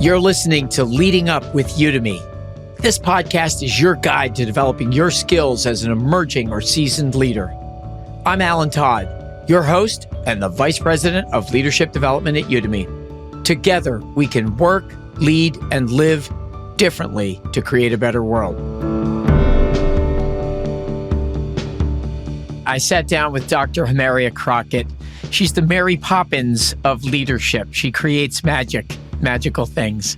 You're listening to Leading Up with Udemy. This podcast is your guide to developing your skills as an emerging or seasoned leader. I'm Alan Todd, your host and the Vice President of Leadership Development at Udemy. Together, we can work, lead, and live differently to create a better world. I sat down with Dr. Hamaria Crockett. She's the Mary Poppins of leadership. She creates magical things.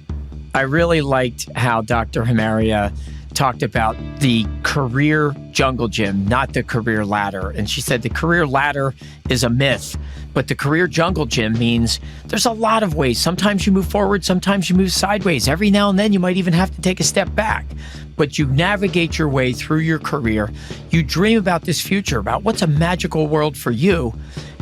I really liked how Dr. Hamaria talked about the career jungle gym, not the career ladder. And she said the career ladder is a myth, but the career jungle gym means there's a lot of ways. Sometimes you move forward, sometimes you move sideways. Every now and then you might even have to take a step back. But you navigate your way through your career. You dream about this future, about what's a magical world for you,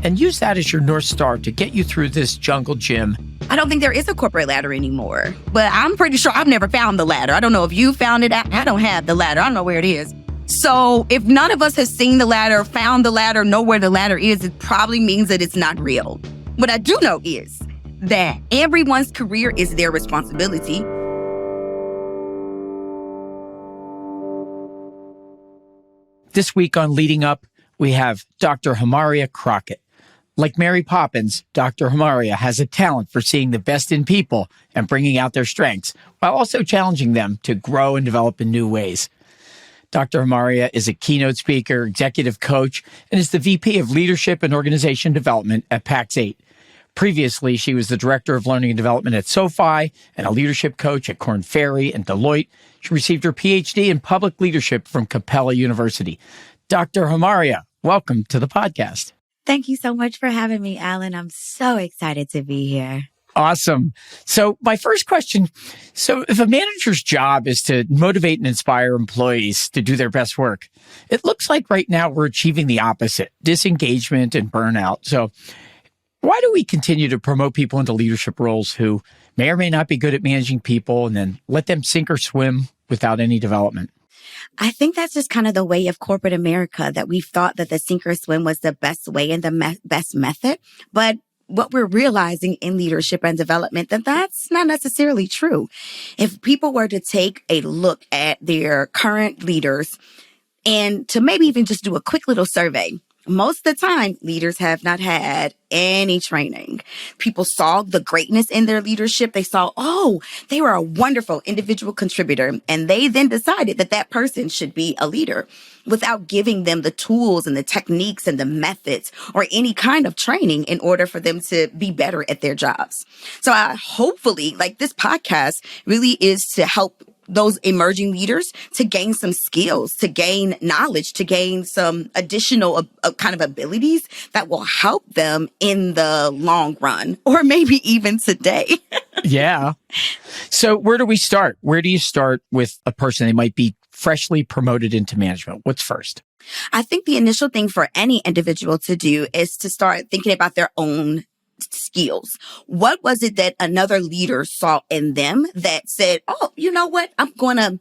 and use that as your North Star to get you through this jungle gym. I don't think there is a corporate ladder anymore, but I'm pretty sure I've never found the ladder. I don't know if you found it. I don't have the ladder. I don't know where it is. So if none of us has seen the ladder, found the ladder, know where the ladder is, it probably means that it's not real. What I do know is that everyone's career is their responsibility. This week on Leading Up, we have Dr. Hamaria Crockett. Like Mary Poppins, Dr. Hamaria has a talent for seeing the best in people and bringing out their strengths, while also challenging them to grow and develop in new ways. Dr. Hamaria is a keynote speaker, executive coach, and is the VP of Leadership and Organization Development at PAX 8. Previously, she was the Director of Learning and Development at SoFi and a leadership coach at Korn Ferry and Deloitte. She received her PhD in public leadership from Capella University. Dr. Hamaria, welcome to the podcast. Thank you so much for having me, Alan. I'm so excited to be here. Awesome. So my first question, if a manager's job is to motivate and inspire employees to do their best work, it looks like right now we're achieving the opposite, disengagement and burnout. So why do we continue to promote people into leadership roles who may or may not be good at managing people and then let them sink or swim without any development? I think that's just kind of the way of corporate America, that we've thought that the sink or swim was the best way and the best method. But what we're realizing in leadership and development, that's not necessarily true. If people were to take a look at their current leaders and to maybe even just do a quick little survey, most of the time, leaders have not had any training. People saw the greatness in their leadership. They saw, they were a wonderful individual contributor. And they then decided that that person should be a leader without giving them the tools and the techniques and the methods or any kind of training in order for them to be better at their jobs. So hopefully, this podcast really is to help those emerging leaders to gain some skills, to gain knowledge, to gain some additional kind of abilities that will help them in the long run, or maybe even today. Yeah. So where do we start? Where do you start with a person? They might be freshly promoted into management. What's first? I think the initial thing for any individual to do is to start thinking about their own skills. What was it that another leader saw in them that said, you know what? I'm gonna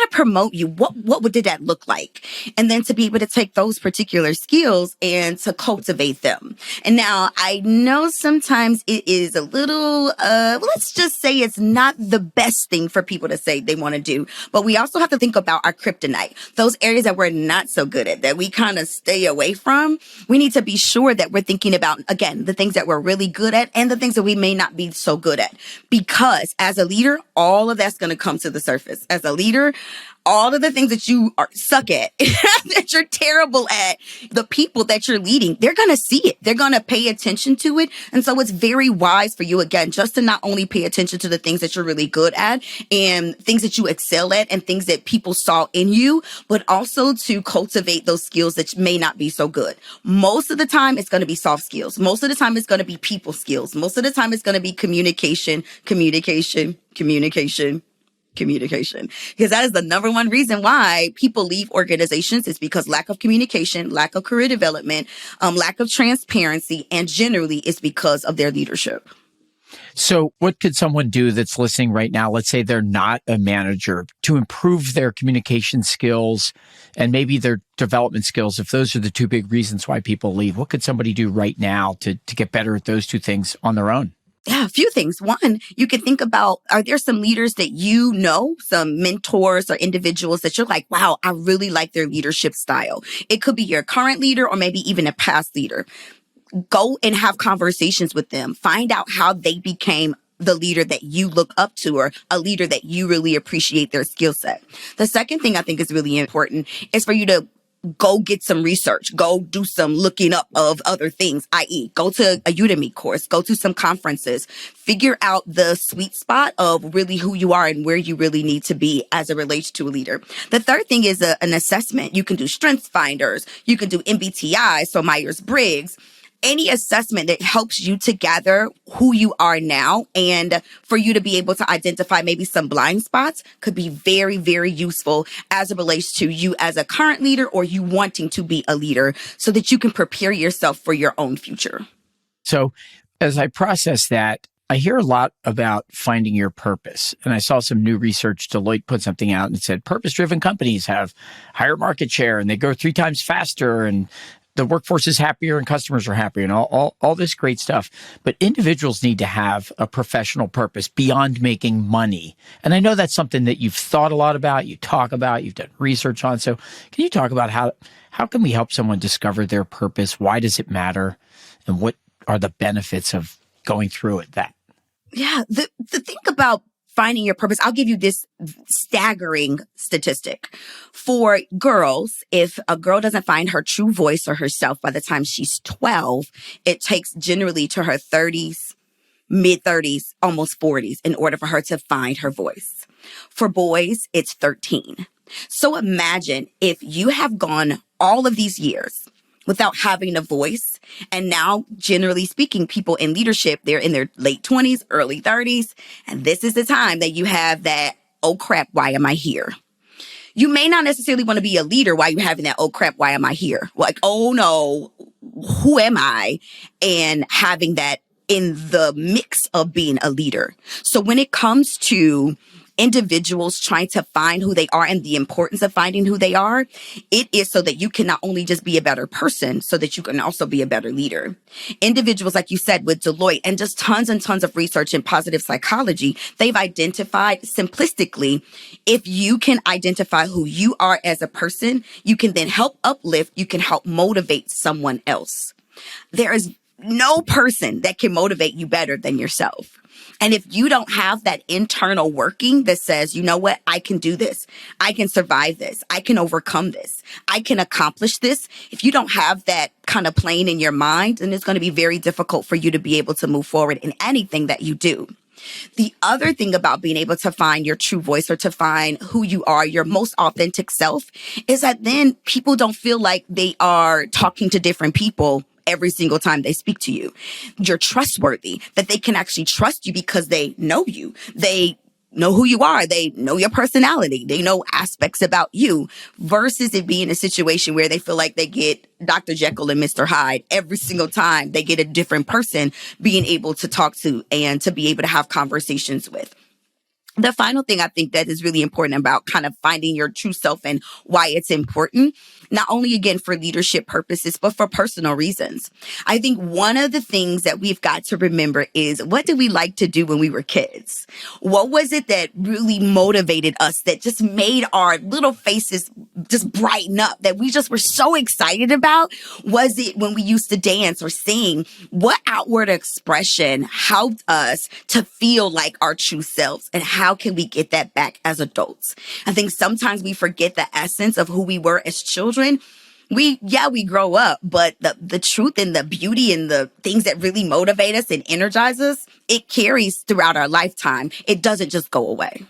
promote you. What did that look like? And then to be able to take those particular skills and to cultivate them. And now I know sometimes it is a little, let's just say it's not the best thing for people to say they want to do, but we also have to think about our kryptonite, those areas that we're not so good at, that we kind of stay away from. We need to be sure that we're thinking about, again, the things that we're really good at and the things that we may not be so good at. Because as a leader, all of that's going to come to the surface. As a leader, all of the things that you suck at, that you're terrible at, the people that you're leading, they're going to see it. They're going to pay attention to it. And so it's very wise for you, again, just to not only pay attention to the things that you're really good at and things that you excel at and things that people saw in you, but also to cultivate those skills that may not be so good. Most of the time, it's going to be soft skills. Most of the time, it's going to be people skills. Most of the time, it's going to be communication. Because that is the number one reason why people leave organizations, is because lack of communication, lack of career development, lack of transparency, and generally it's because of their leadership. So what could someone do that's listening right now? Let's say they're not a manager, to improve their communication skills and maybe their development skills. If those are the two big reasons why people leave, what could somebody do right now to get better at those two things on their own? Yeah, a few things. One, you can think about, are there some leaders that you know, some mentors or individuals that you're like, wow, I really like their leadership style. It could be your current leader or maybe even a past leader. Go and have conversations with them. Find out how they became the leader that you look up to or a leader that you really appreciate their skill set. The second thing I think is really important is for you to go get some research, go do some looking up of other things, i.e. go to a Udemy course, go to some conferences, figure out the sweet spot of really who you are and where you really need to be as it relates to a leader. The third thing is an assessment. You can do strengths finders. You can do MBTI, so Myers-Briggs. Any assessment that helps you to gather who you are now and for you to be able to identify maybe some blind spots could be very, very useful as it relates to you as a current leader or you wanting to be a leader so that you can prepare yourself for your own future. So as I process that, I hear a lot about finding your purpose. And I saw some new research. Deloitte put something out and it said purpose-driven companies have higher market share and they go 3 times faster and the workforce is happier and customers are happier and all this great stuff. But individuals need to have a professional purpose beyond making money. And I know that's something that you've thought a lot about, you talk about, you've done research on. So can you talk about how can we help someone discover their purpose? Why does it matter? And what are the benefits of going through it? Yeah, the thing about finding your purpose, I'll give you this staggering statistic. For girls, if a girl doesn't find her true voice or herself by the time she's 12, it takes generally to her 30s, mid-30s, almost 40s in order for her to find her voice. For boys, it's 13. So imagine if you have gone all of these years without having a voice. And now, generally speaking, people in leadership, they're in their late 20s, early 30s. And this is the time that you have that, oh crap, why am I here? You may not necessarily want to be a leader while you're having that, oh crap, why am I here? Like, oh no, who am I? And having that in the mix of being a leader. So when it comes to individuals trying to find who they are and the importance of finding who they are, it is so that you can not only just be a better person, so that you can also be a better leader. Individuals, like you said, with Deloitte and just tons and tons of research in positive psychology, they've identified simplistically, if you can identify who you are as a person, you can then help uplift, you can help motivate someone else. There is no person that can motivate you better than yourself. And if you don't have that internal working that says, you know what, I can do this, I can survive this, I can overcome this, I can accomplish this. If you don't have that kind of plane in your mind, then it's going to be very difficult for you to be able to move forward in anything that you do. The other thing about being able to find your true voice or to find who you are, your most authentic self, is that then people don't feel like they are talking to different people every single time they speak to you. You're trustworthy, that they can actually trust you because they know you. They know who you are. They know your personality. They know aspects about you, versus it being a situation where they feel like they get Dr. Jekyll and Mr. Hyde every single time they get a different person being able to talk to and to be able to have conversations with. The final thing I think that is really important about kind of finding your true self and why it's important, not only again for leadership purposes, but for personal reasons. I think one of the things that we've got to remember is, what did we like to do when we were kids? What was it that really motivated us, that just made our little faces just brighten up, that we just were so excited about? Was it when we used to dance or sing? What outward expression helped us to feel like our true selves, and how can we get that back as adults? I think sometimes we forget the essence of who we were as children. We grow up, but the truth and the beauty and the things that really motivate us and energize us, it carries throughout our lifetime. It doesn't just go away.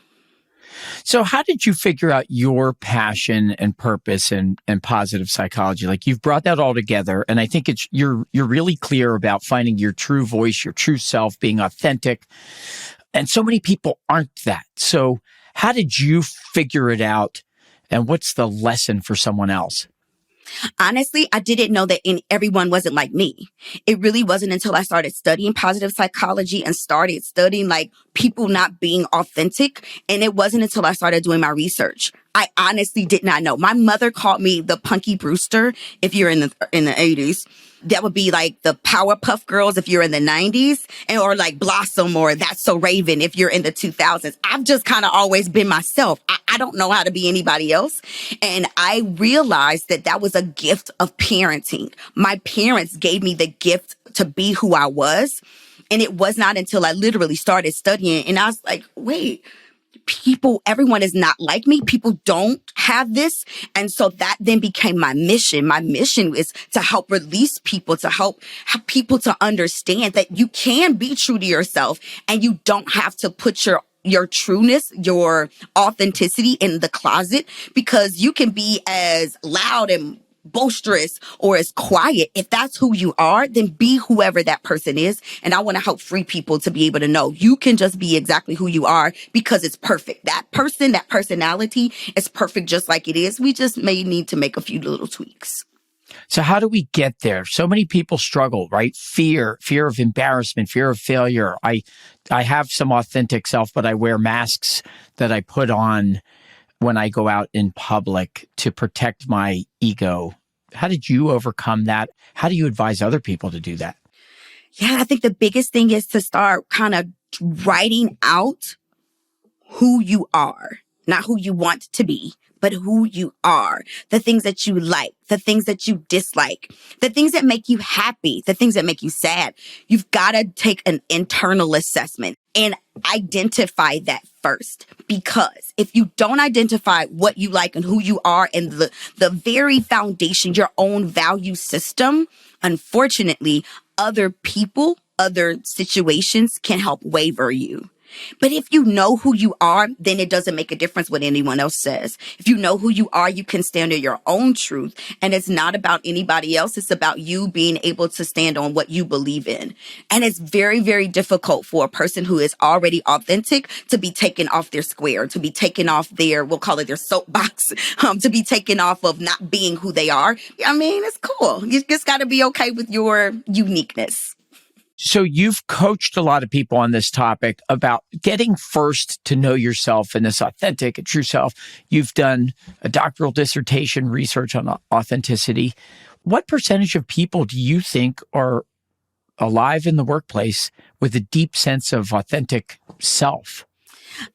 So how did you figure out your passion and purpose and positive psychology? Like, you've brought that all together, and I think you're really clear about finding your true voice, your true self, being authentic. And so many people aren't that. So how did you figure it out? And what's the lesson for someone else? Honestly, I didn't know that everyone wasn't like me. It really wasn't until I started studying positive psychology and started studying like people not being authentic. And it wasn't until I started doing my research. I honestly did not know. My mother called me the Punky Brewster, if you're in the 80s. that would be like the Powerpuff Girls if you're in the 90s, or like Blossom or That's So Raven if you're in the 2000s. I've just kind of always been myself. I don't know how to be anybody else. And I realized that that was a gift of parenting. My parents gave me the gift to be who I was. And it was not until I literally started studying and I was like, wait, everyone is not like me. People don't have this. And so that then became my mission. My mission is to help release people, to help people to understand that you can be true to yourself and you don't have to put your trueness, your authenticity in the closet, because you can be as loud and boisterous or as quiet. If that's who you are, then be whoever that person is. And I want to help free people to be able to know you can just be exactly who you are because it's perfect. That person, that personality is perfect just like it is. We just may need to make a few little tweaks. So how do we get there? So many people struggle, right? Fear of embarrassment, fear of failure. I have some authentic self, but I wear masks that I put on when I go out in public to protect my ego. How did you overcome that? How do you advise other people to do that? Yeah, I think the biggest thing is to start kind of writing out who you are, not who you want to be, but who you are, the things that you like, the things that you dislike, the things that make you happy, the things that make you sad. You've got to take an internal assessment and identify that first. Because if you don't identify what you like and who you are and the very foundation, your own value system, unfortunately, other people, other situations can help waver you. But if you know who you are, then it doesn't make a difference what anyone else says. If you know who you are, you can stand on your own truth. And it's not about anybody else. It's about you being able to stand on what you believe in. And it's very, very difficult for a person who is already authentic to be taken off their square, to be taken off their, we'll call it their soapbox, to be taken off of not being who they are. I mean, it's cool. You just got to be okay with your uniqueness. So you've coached a lot of people on this topic about getting first to know yourself and this authentic and true self. You've done a doctoral dissertation research on authenticity. What percentage of people do you think are alive in the workplace with a deep sense of authentic self?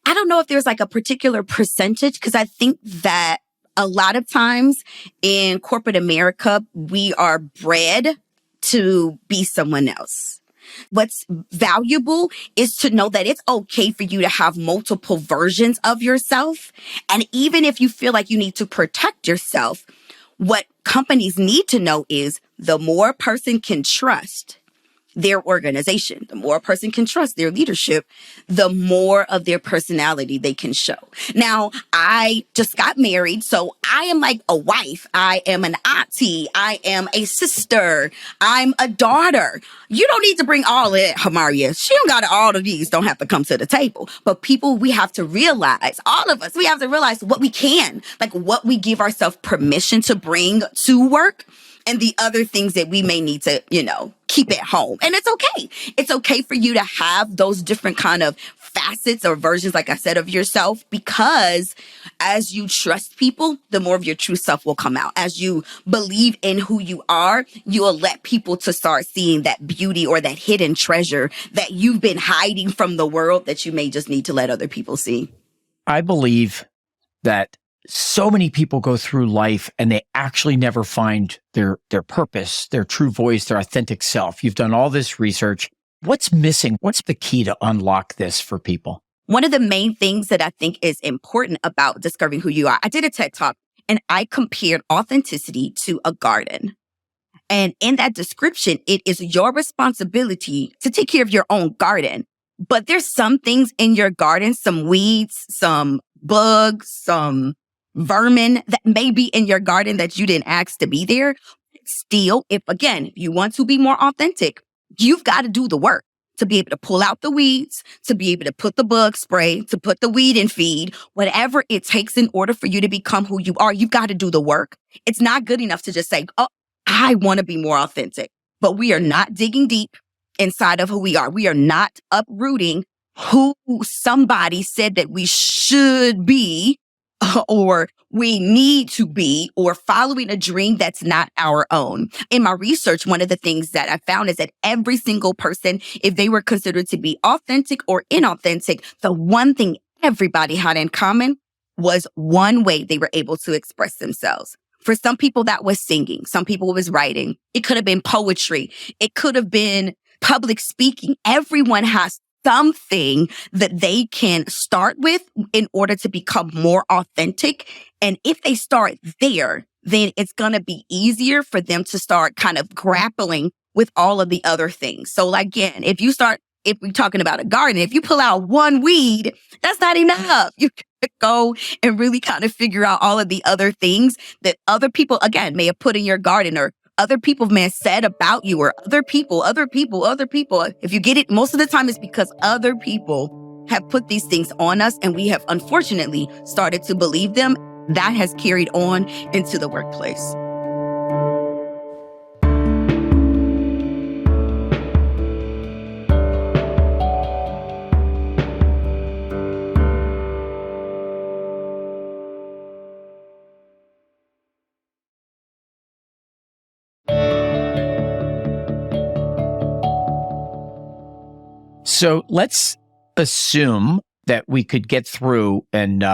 I don't know if there's like a particular percentage, because I think that a lot of times in corporate America, we are bred to be someone else. What's valuable is to know that it's okay for you to have multiple versions of yourself. And even if you feel like you need to protect yourself, what companies need to know is the more a person can trust their organization, the more a person can trust their leadership, the more of their personality they can show. Now, I just got married, so I am like a wife. I am an auntie. I am a sister. I'm a daughter. You don't need to bring all that, Hamaria. She don't got all of these, don't have to come to the table. But people, we have to realize, all of us, we have to realize what we can, like what we give ourselves permission to bring to work, and the other things that we may need to, keep at home. And it's okay. It's okay for you to have those different kind of facets or versions, like I said, of yourself, because as you trust people, the more of your true self will come out. As you believe in who you are, you will let people to start seeing that beauty or that hidden treasure that you've been hiding from the world that you may just need to let other people see. I believe that so many people go through life and they actually never find their purpose, their true voice, their authentic self. You've done all this research. What's missing? What's the key to unlock this for people? One of the main things that I think is important about discovering who you are, I did a TED Talk and I compared authenticity to a garden. And in that description, it is your responsibility to take care of your own garden. But there's some things in your garden, some weeds, some bugs, some vermin that may be in your garden that you didn't ask to be there. Still, if you want to be more authentic, you've got to do the work to be able to pull out the weeds, to be able to put the bug spray, to put the weed in feed, whatever it takes in order for you to become who you are. You've got to do the work. It's not good enough to just say, oh, I want to be more authentic, but we are not digging deep inside of who we are. We are not uprooting who somebody said that we should be or we need to be, or following a dream that's not our own. In my research, one of the things that I found is that every single person, if they were considered to be authentic or inauthentic, the one thing everybody had in common was one way they were able to express themselves. For some people, that was singing. Some people, it was writing. It could have been poetry. It could have been public speaking. Everyone has something that they can start with in order to become more authentic. And if they start there, then it's going to be easier for them to start kind of grappling with all of the other things. So again, if we're talking about a garden, if you pull out one weed, that's not enough. You could go and really kind of figure out all of the other things that other people, again, may have put in your garden, or other people may have said about you, or other people. If you get it, most of the time it's because other people have put these things on us and we have unfortunately started to believe them. That has carried on into the workplace. So let's assume that we could get through and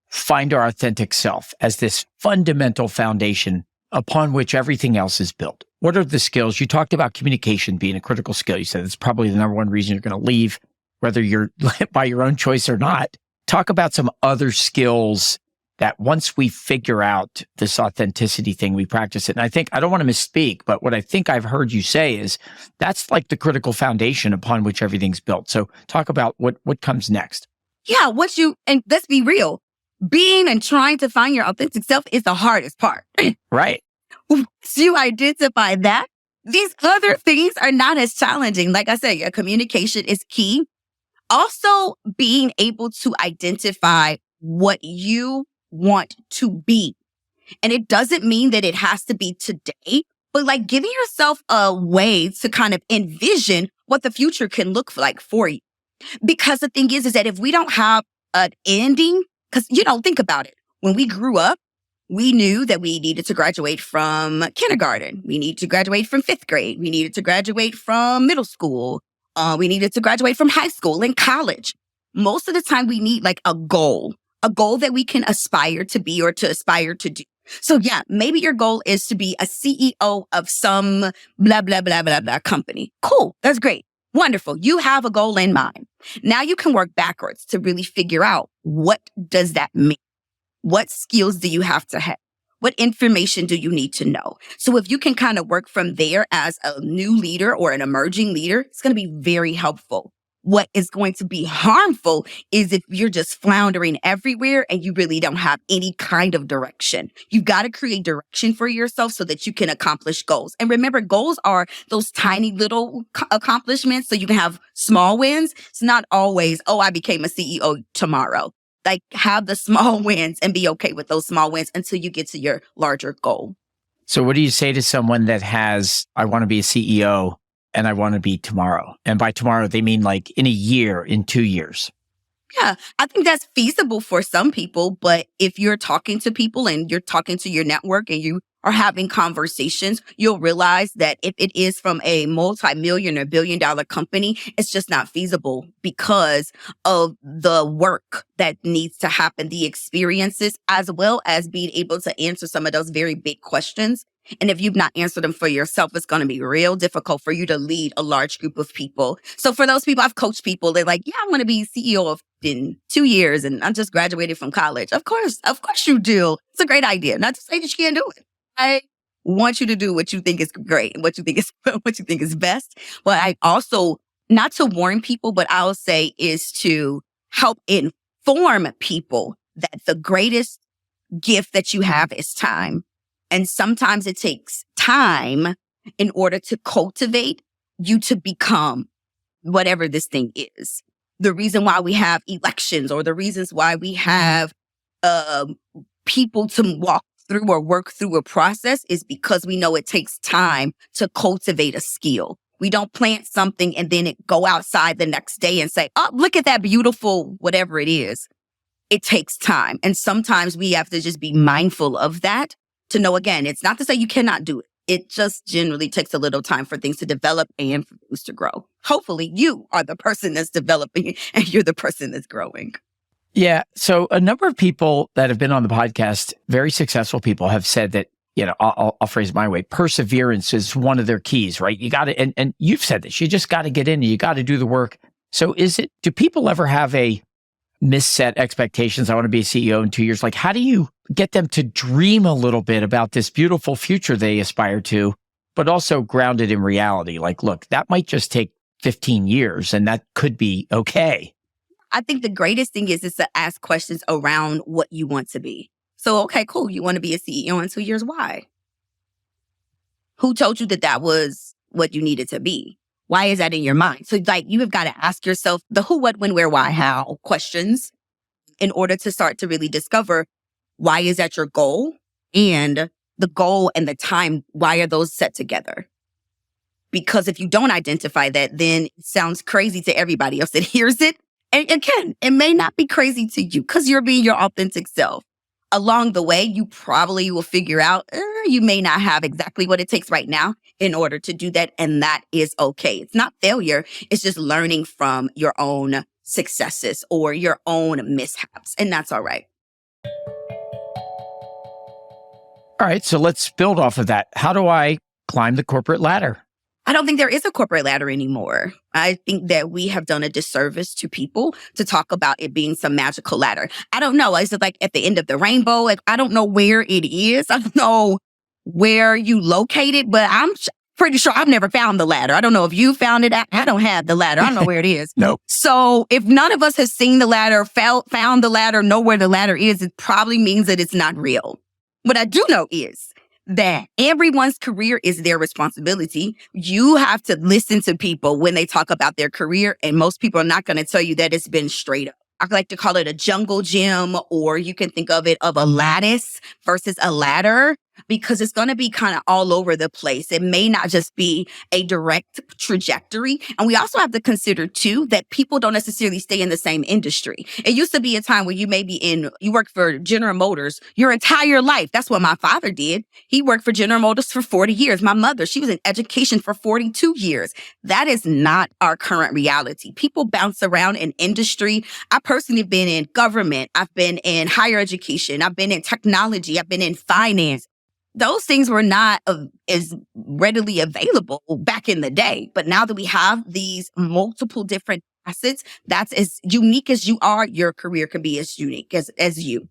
find our authentic self as this fundamental foundation upon which everything else is built. What are the skills? You talked about communication being a critical skill. You said it's probably the number one reason you're going to leave, whether you're by your own choice or not. Talk about some other skills that once we figure out this authenticity thing, we practice it. And I don't want to misspeak, but what I think I've heard you say is that's like the critical foundation upon which everything's built. So talk about what comes next. Yeah, and let's be real, being and trying to find your authentic self is the hardest part. Right. Once you identify that, these other things are not as challenging. Like I said, your communication is key. Also, being able to identify what you want to be. And it doesn't mean that it has to be today, but like giving yourself a way to kind of envision what the future can look like for you. Because the thing is that if we don't have an ending, because, think about it. When we grew up, we knew that we needed to graduate from kindergarten. We needed to graduate from 5th grade. We needed to graduate from middle school. We needed to graduate from high school and college. Most of the time we need like a goal that we can aspire to be or to aspire to do. So yeah, maybe your goal is to be a CEO of some blah, blah, blah, blah, blah company. Cool. That's great. Wonderful. You have a goal in mind. Now you can work backwards to really figure out, what does that mean? What skills do you have to have? What information do you need to know? So if you can kind of work from there as a new leader or an emerging leader, it's going to be very helpful. What is going to be harmful is if you're just floundering everywhere and you really don't have any kind of direction. You've got to create direction for yourself so that you can accomplish goals. And remember, goals are those tiny little accomplishments so you can have small wins. It's not always, I became a CEO tomorrow. Like, have the small wins and be okay with those small wins until you get to your larger goal. So what do you say to someone that has, I want to be a CEO and I want to be tomorrow? And by tomorrow, they mean like in a year, in 2 years. Yeah, I think that's feasible for some people. But if you're talking to people and you're talking to your network and you are having conversations, you'll realize that if it is from a multi-million or billion-dollar company, it's just not feasible because of the work that needs to happen, the experiences, as well as being able to answer some of those very big questions. And if you've not answered them for yourself, it's going to be real difficult for you to lead a large group of people. So for those people, I've coached people. They're like, yeah, I want to be CEO in 2 years and I just graduated from college. Of course you do. It's a great idea. Not to say that you can't do it. I want you to do what you think is great and what you think is best. But I also, not to warn people, but I'll say is to help inform people that the greatest gift that you have is time. And sometimes it takes time in order to cultivate you to become whatever this thing is. The reason why we have elections or the reasons why we have people to walk through or work through a process is because we know it takes time to cultivate a skill. We don't plant something and then go outside the next day and say, oh, look at that beautiful whatever it is. it takes time. And sometimes we have to just be mindful of that to know, again, it's not to say you cannot do it. It just generally takes a little time for things to develop and for things to grow. Hopefully you are the person that's developing and you're the person that's growing. Yeah. So a number of people that have been on the podcast, very successful people, have said that, I'll phrase it my way. Perseverance is one of their keys, right? You got to, and you've said this, you just got to get in and you got to do the work. So do people ever have a misset expectations? I want to be a CEO in 2 years. Like, how do you get them to dream a little bit about this beautiful future they aspire to, but also grounded in reality? Like, look, that might just take 15 years and that could be okay. I think the greatest thing is to ask questions around what you want to be. So, okay, cool. You want to be a CEO in 2 years. Why? Who told you that was what you needed to be? Why is that in your mind? So you have got to ask yourself the who, what, when, where, why, how questions in order to start to really discover why is that your goal, and the goal and the time, why are those set together? Because if you don't identify that, then it sounds crazy to everybody else that hears it. And again, it may not be crazy to you because you're being your authentic self. Along the way, you probably will figure out you may not have exactly what it takes right now in order to do that. And that is okay. It's not failure. It's just learning from your own successes or your own mishaps. And that's all right. All right. So let's build off of that. How do I climb the corporate ladder? I don't think there is a corporate ladder anymore. I think that we have done a disservice to people to talk about it being some magical ladder. I don't know. Is it like at the end of the rainbow? Like, I don't know where it is. I don't know where you locate it, but I'm pretty sure I've never found the ladder. I don't know if you found it. I don't have the ladder. I don't know where it is. Nope. So if none of us has seen the ladder, found the ladder, know where the ladder is, it probably means that it's not real. What I do know is that everyone's career is their responsibility. You have to listen to people when they talk about their career, and most people are not going to tell you that it's been straight up. I like to call it a jungle gym, or you can think of it of a lattice versus a ladder, because it's going to be kind of all over the place. It may not just be a direct trajectory. And we also have to consider, too, that people don't necessarily stay in the same industry. It used to be a time where you worked for General Motors your entire life. That's what my father did. He worked for General Motors for 40 years. My mother, she was in education for 42 years. That is not our current reality. People bounce around in industry. I personally have been in government. I've been in higher education. I've been in technology. I've been in finance. Those things were not as readily available back in the day. But now that we have these multiple different facets, that's as unique as you are, your career can be as unique as you.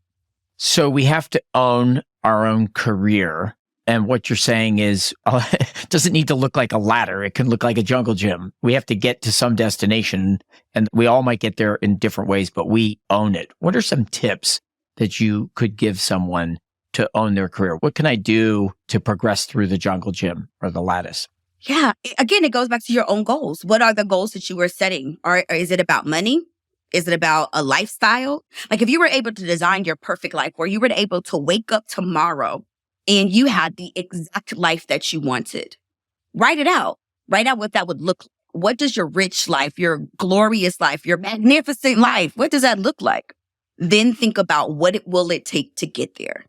So we have to own our own career. And what you're saying is, it doesn't need to look like a ladder. It can look like a jungle gym. We have to get to some destination, and we all might get there in different ways, but we own it. What are some tips that you could give someone to own their career? What can I do to progress through the jungle gym or the lattice? Yeah. Again, it goes back to your own goals. What are the goals that you are setting? Or is it about money? Is it about a lifestyle? Like if you were able to design your perfect life, where you were able to wake up tomorrow and you had the exact life that you wanted, write it out. Write out what that would look like. What does your rich life, your glorious life, your magnificent life, what does that look like? Then think about what will it take to get there.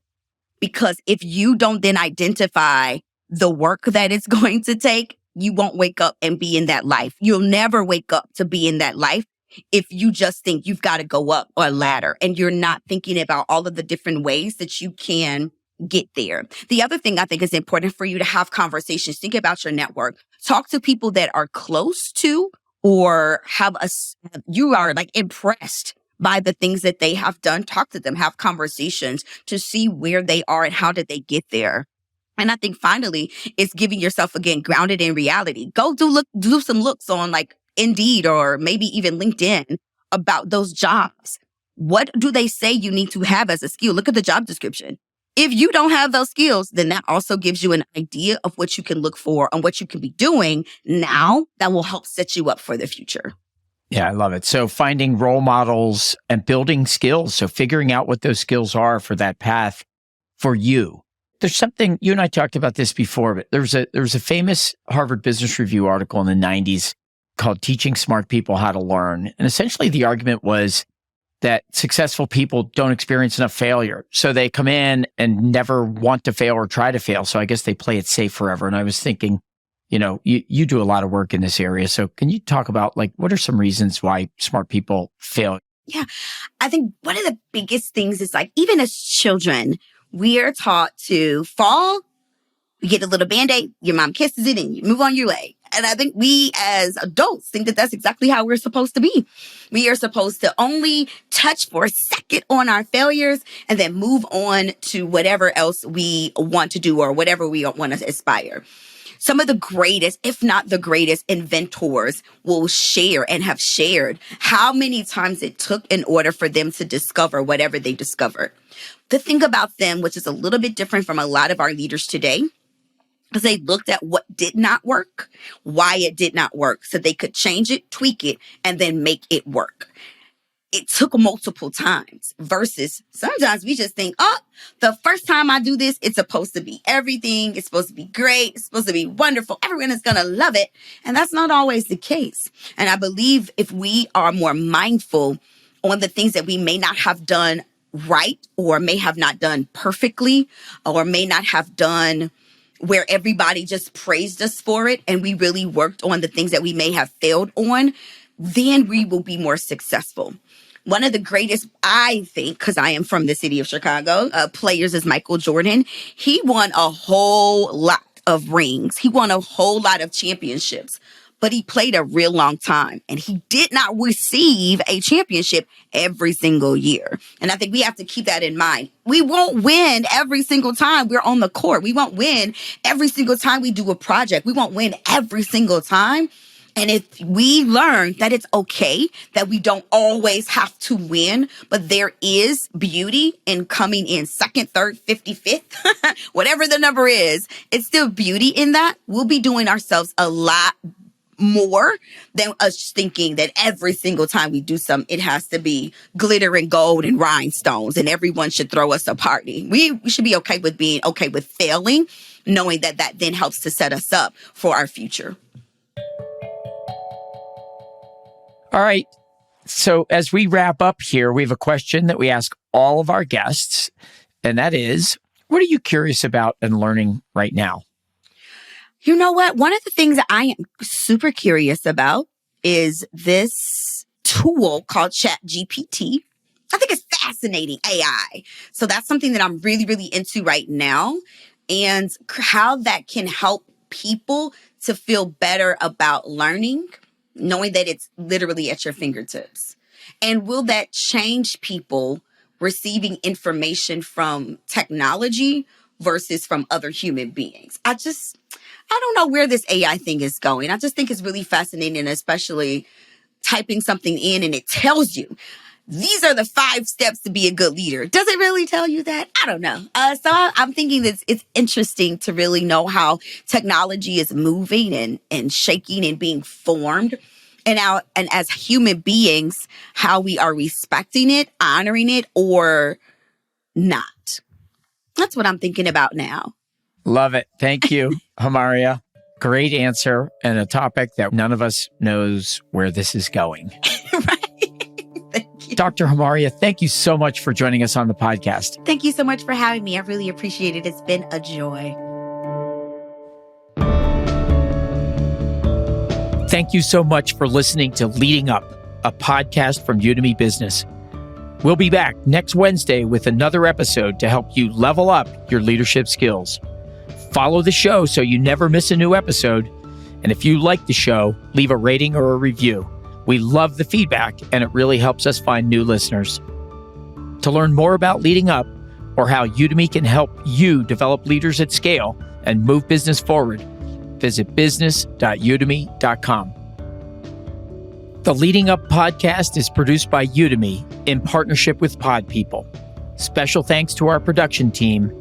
Because if you don't then identify the work that it's going to take, you won't wake up and be in that life. You'll never wake up to be in that life if you just think you've got to go up a ladder and you're not thinking about all of the different ways that you can get there. The other thing I think is important for you to have conversations. Think about your network. Talk to people that are close to or you are like impressed by the things that they have done. Talk to them, have conversations to see where they are and how did they get there. And I think finally, it's giving yourself, again, grounded in reality. Go do some looks on like Indeed or maybe even LinkedIn about those jobs. What do they say you need to have as a skill? Look at the job description. If you don't have those skills, then that also gives you an idea of what you can look for and what you can be doing now that will help set you up for the future. Yeah, I love it. So finding role models and building skills. So figuring out what those skills are for that path for you. There's something, you and I talked about this before, but there was a famous Harvard Business Review article in the 90s called Teaching Smart People How to Learn. And essentially the argument was that successful people don't experience enough failure. So they come in and never want to fail or try to fail. So I guess they play it safe forever. And I was thinking, you do a lot of work in this area. So can you talk about what are some reasons why smart people fail? Yeah. I think one of the biggest things is even as children, we are taught to fall, you get a little Band-Aid, your mom kisses it and you move on your way. And I think we as adults think that that's exactly how we're supposed to be. We are supposed to only touch for a second on our failures and then move on to whatever else we want to do or whatever we want to aspire. Some of the greatest, if not the greatest, inventors will share and have shared how many times it took in order for them to discover whatever they discovered. The thing about them, which is a little bit different from a lot of our leaders today, because they looked at what did not work, why it did not work, so they could change it, tweak it, and then make it work. It took multiple times versus sometimes we just think, the first time I do this, it's supposed to be everything. It's supposed to be great. It's supposed to be wonderful. Everyone is going to love it. And that's not always the case. And I believe if we are more mindful on the things that we may not have done right or may have not done perfectly or may not have done where everybody just praised us for it and we really worked on the things that we may have failed on, then we will be more successful. One of the greatest, I think, because I am from the city of Chicago, players is Michael Jordan. He won a whole lot of rings. He won a whole lot of championships, but he played a real long time and he did not receive a championship every single year. And I think we have to keep that in mind. We won't win every single time we're on the court. We won't win every single time we do a project. We won't win every single time. And if we learn that it's okay, that we don't always have to win, but there is beauty in coming in second, third, 55th, whatever the number is, it's still beauty in that. We'll be doing ourselves a lot more than us thinking that every single time we do something, it has to be glitter and gold and rhinestones and everyone should throw us a party. We should be okay with being okay with failing, knowing that that then helps to set us up for our future. All right. So as we wrap up here, we have a question that we ask all of our guests, and that is, what are you curious about and learning right now? You know what? One of the things that I am super curious about is this tool called ChatGPT. I think it's fascinating, AI. So that's something that I'm really, really into right now, and how that can help people to feel better about learning, knowing that it's literally at your fingertips. And will that change people receiving information from technology versus from other human beings? I don't know where this AI thing is going. I just think it's really fascinating, especially typing something in and it tells you, these are the 5 steps to be a good leader. Does it really tell you that? I don't know. So I'm thinking that it's interesting to really know how technology is moving and shaking and being formed. And as human beings, how we are respecting it, honoring it, or not. That's what I'm thinking about now. Love it. Thank you, Hamaria. Great answer, and a topic that none of us knows where this is going. Right. Thank you. Dr. Hamaria, thank you so much for joining us on the podcast. Thank you so much for having me. I really appreciate it. It's been a joy. Thank you so much for listening to Leading Up, a podcast from Udemy Business. We'll be back next Wednesday with another episode to help you level up your leadership skills. Follow the show so you never miss a new episode. And if you like the show, leave a rating or a review. We love the feedback, and it really helps us find new listeners. To learn more about Leading Up or how Udemy can help you develop leaders at scale and move business forward, visit business.udemy.com. The Leading Up podcast is produced by Udemy in partnership with Pod People. Special thanks to our production team,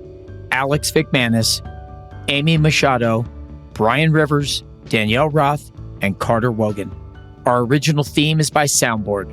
Alex Vigmanis, Amy Machado, Brian Rivers, Danielle Roth, and Carter Wogan. Our original theme is by Soundboard.